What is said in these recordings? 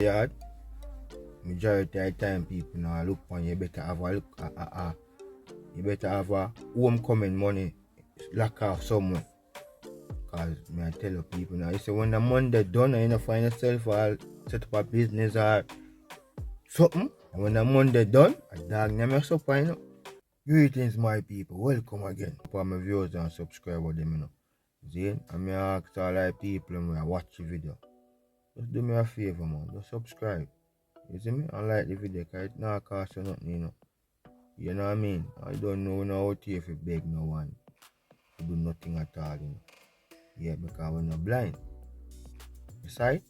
yard, majority of the time people now look on you better have a look you better have a homecoming money lock off somewhere. Cause me I tell you people now, you say when the Monday done and you find yourself or set up a business or something, and when the Monday done, a dog never mess up, you know. Greetings my people, welcome again. For my viewers and subscribers them, you know. Zane, and me ask all the people when I watch the video. Just do me a favor, man. Just subscribe. You see me? And like the video, because it not cost you nothing, you know. You know what I mean? I don't know how to if you beg no one to do nothing at all, you know. Yeah, because we're not blind. Besides,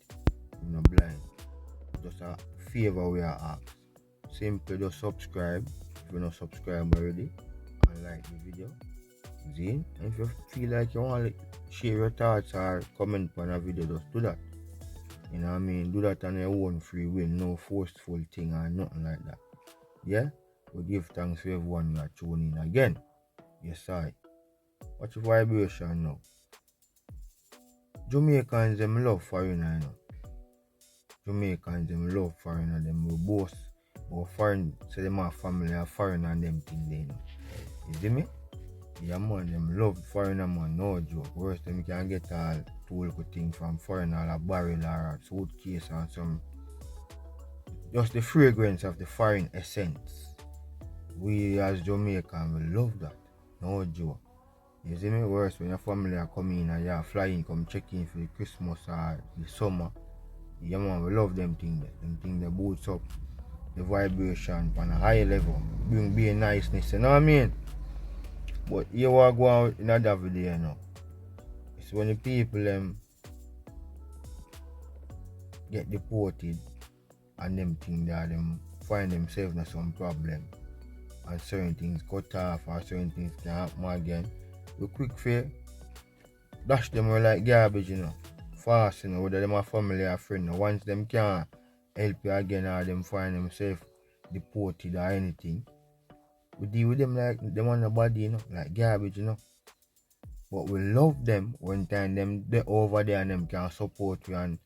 we're not blind. Just a favor we are asked. Simply just subscribe if you're not subscribed already. And like the video. Zane, and if you feel like you want to share your thoughts or comment on a video, just do that. You know what I mean? Do that on your own free will, no forceful thing or nothing like that. Yeah? We give thanks to everyone who are tuning in again. Yes, I. Watch the vibration now. Jamaicans, them love foreigner, you know. Jamaicans, them love foreigner, them will boast about foreign, so them have family of foreigner and them thing there, you know. You see me? Yeah, man, them love foreigner, man, no joke. Worse, them can get all tool thing from foreigner, a barrel or a suitcase or some. Just the fragrance of the foreign essence. We as Jamaicans, we love that. No joke. You see me? Worse, when your family are coming and you're flying, come check in for the Christmas or the summer. Yeah, man, we love them things there. Them things that boots up the vibration on a higher level. Bring be a niceness, you know what I mean? But here we go out in another video, you know. It's when the people get deported and them things that them find themselves in some problem and certain things cut off or certain things can happen again. We quick for dash them away like garbage, you know. Fast, you know, whether them a family or friend. Once them can't help you again or them find themselves deported or anything, we deal with them like them on the body, you know, like garbage, you know. But we love them when time them they over there and them can support you and,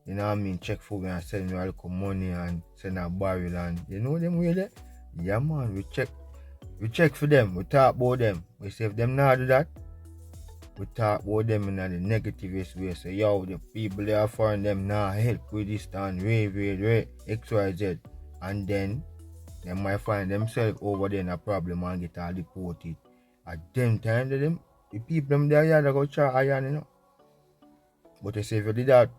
you know what I mean, check for me and send you a little money and send a barrel and, you know them way there? Yeah, man, we check for them, we talk about them. We say if them not do that, we talk about them in the negativest way. Say, yo, the people they are foreign them now help with this and XYZ. And then they might find themselves over there in a problem and get all deported. At them time, the people them there, they go try iron, you know. But they say if you did that,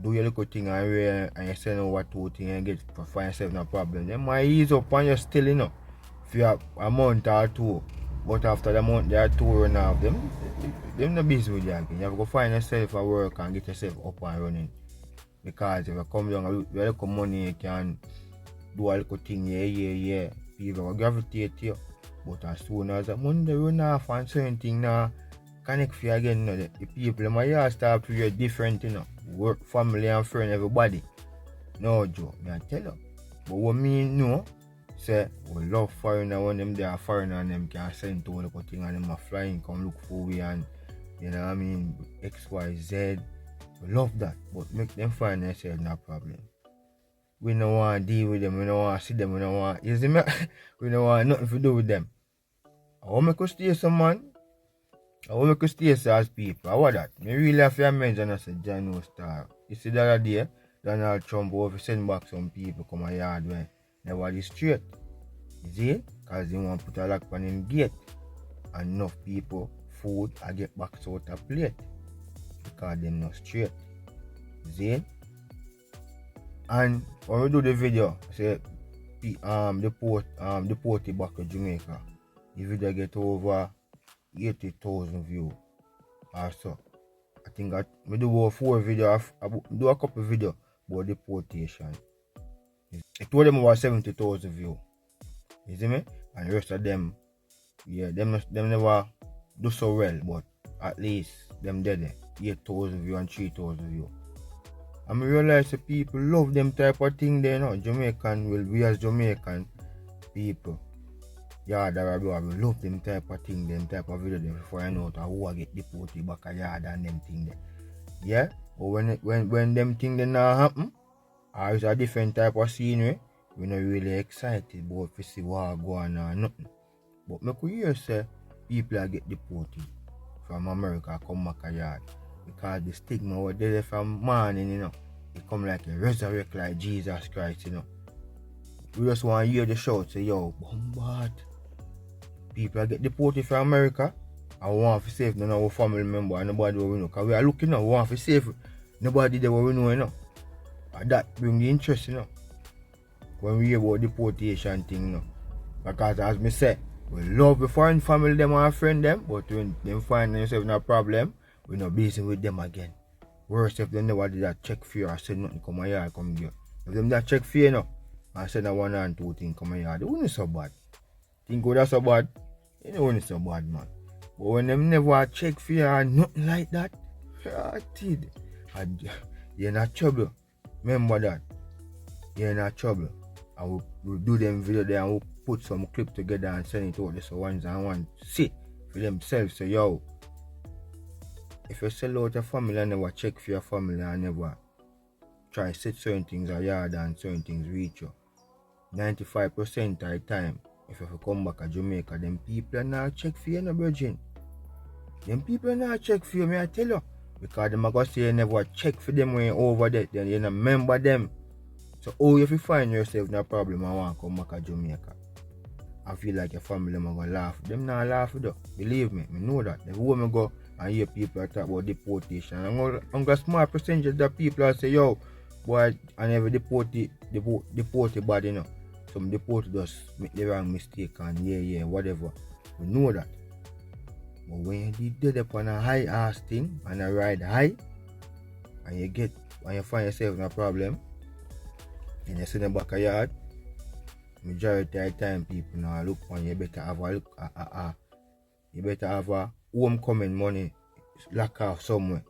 do your little thing and you send over two things and get find yourself in a problem, they might ease up and you still, you know. If you have a month or two, but after the month they are two run off, them not busy with you again. You have to go find yourself a work and get yourself up and running. Because if you come down with a little money, you can do a little thing, yeah. People will gravitate to you. But as soon as the money run off and certain thing now connect for you again, you know, the people in my yard start to feel different, you know. Work, family and friend, everybody. No joke, I tell you. But what me know, say we love foreigner when them they are foreigner and them can send to a little thing and them are flying come look for we and, you know what I mean, XYZ. We love that, but make them find themselves no problem. We don't want to deal with them, we don't want to see them, we don't want, you see me? We don't want nothing to do with them. I want me to stay some man. I want me to stay so as people. I want that. I really have to mention I said John no star. You see the other day, Donald Trump over send back some people come a yard where they were straight. You see? Because they want to put a lock on him gate. And enough people, food, I get back out of plate. Because they're not straight. You see? And when we do the video, say deported back to Jamaica, the video get over 80,000 views or so. I think we do about 4 videos, I do a couple videos about deportation. I told them about 70,000 views. You see me? And the rest of them, yeah, them never do so well, but at least them dead 8,000 views and 3,000 views. And I realize that people love them type of thing there, you know. We as Jamaican people, yard we love them type of thing, them type of video there before I know who I get deported back a yard and them thing there. Yeah? But when them thing they not happen, or it's a different type of scenery, we're not really excited about to see what go on or nothing. But me could hear say people are get deported from America come back a yard because the stigma was there from morning, you know. It come like a resurrect like Jesus Christ, you know. We just want to hear the shout say, yo, bombard. People get deported from America and we want to save none of our family member and nobody we know. Because we are looking now, we want to save nobody that we know, you know. And that bring the interest, you know. When we hear about deportation thing, you know. Because as me say, we love the foreign family them and friend them, but when them find themselves in a problem, we not busy with them again. Worse if they never did that check for you or said nothing come here come here. If them that check for you, know, and said that one and two things come here, they wouldn't so bad. Think that's so bad? It wouldn't so bad, man. But when them never check for you or nothing like that, you're in trouble. Remember that. You're in trouble. And we'll do them video there and we'll put some clip together and send it out there so ones and one see for themselves. So yo, if you sell out your family and never check for your family and never try set certain things a yard and certain things reach you, 95% of the time, if you come back to Jamaica, them people are not check for you, no virgin. Them people are not check for you, may I tell you. Because them are going to say you never check for them when you're over there, then you don't remember them. So if you find yourself in a problem and want to come back to Jamaica, I feel like your family them are going to laugh. Them not laugh though. Believe me, I know that. Everywhere I go and hear people talk about deportation, I'm a small percentage of the people that say, yo, boy, I never deported body, you know. Some deported just make the wrong mistake and yeah, whatever. We know that. But when you did up on a high ass thing and a ride high, and you find yourself in a problem, and you sit in the back of yard, majority of the time people now look on you better have a look you better have a homecoming money lock off somewhere.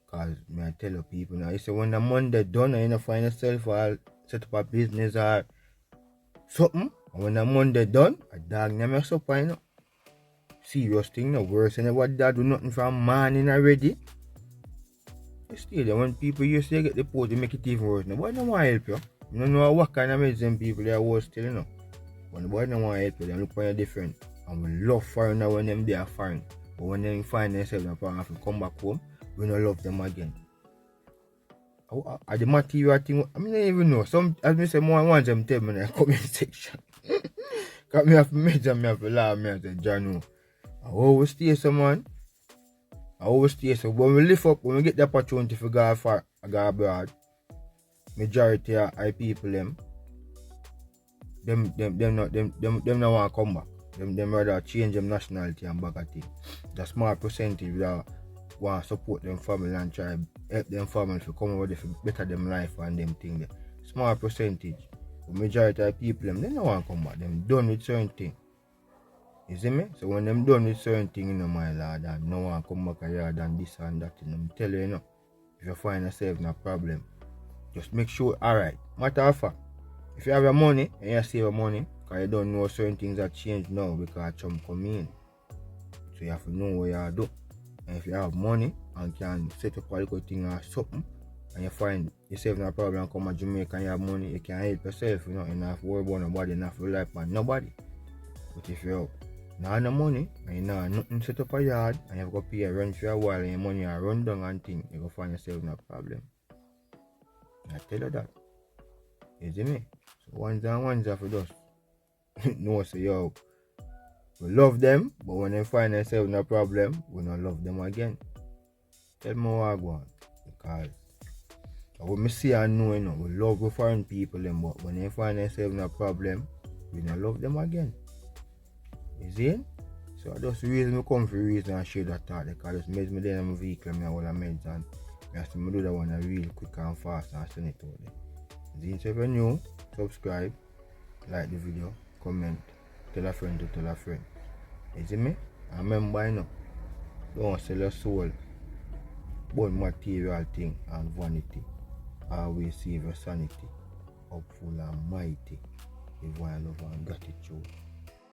Cause I tell you people now, you say when the Monday done and you find yourself or set up a business or something, and when the Monday done, a dog never mess up, you know. Serious thing, no worse than what dad do nothing from morning already. Still there, when people used to get deported, make it even worse. Nobody don't want to help you. You don't know what kind of medicine people there was still, you know. When nobody don't want to help you, they look for you different. And we love foreigner when them they are foreign. But when they find themselves and have to come back home, we don't love them again. The material thing, I mean, I don't even know. Some, as I say, more ones them tell me in the comment section. Because me have to measure, me have to laugh, me have to Jano. I always stay so, man. I always stay so. When we lift up, when we get the opportunity for go abroad, majority of people them not want to come back. Them rather change them nationality and back at it. The small percentage that want to support them family and try help them family to come over there for better them life and them thing there. Small percentage. The majority of people them, they don't want to come back. Them done with certain thing. You see me? So when them done with certain thing, you know, my lord, and no one come back here and this and that, and I'm telling you, if you find yourself in a problem, just make sure, alright. Matter of fact, if you have your money and you save your money, because you don't know certain things that change now because Trump come in. So you have to know what you do. And if you have money and can set up a little thing or something, and you find yourself in a problem and come to Jamaica and you have money, you can help yourself, you know, you don't have to worry about nobody, you don't have to rely upon nobody. But if you have no money and you have nothing set up a yard and you have to pay a rent for a while and your money are run down and things, you go find yourself in a problem. I tell you that. You see me? So ones are for us. No, say yo, we love them, but when they find themselves in a problem, we don't love them again. Tell me what I want. Because when I see and know, you know, we love the foreign people, but when they find themselves in a problem, we don't love them again. You see? So that's the reason I come for reason and share that thought, because it's meds me there in my vehicle and I hold the meds and I have to do that one real quick and fast and send it out there. So if you're new, subscribe, like the video, comment, tell a friend to tell a friend. You see me? And remember, you know, don't sell your soul, but material thing and vanity. Always save your sanity, hopeful and mighty, with one love and gratitude.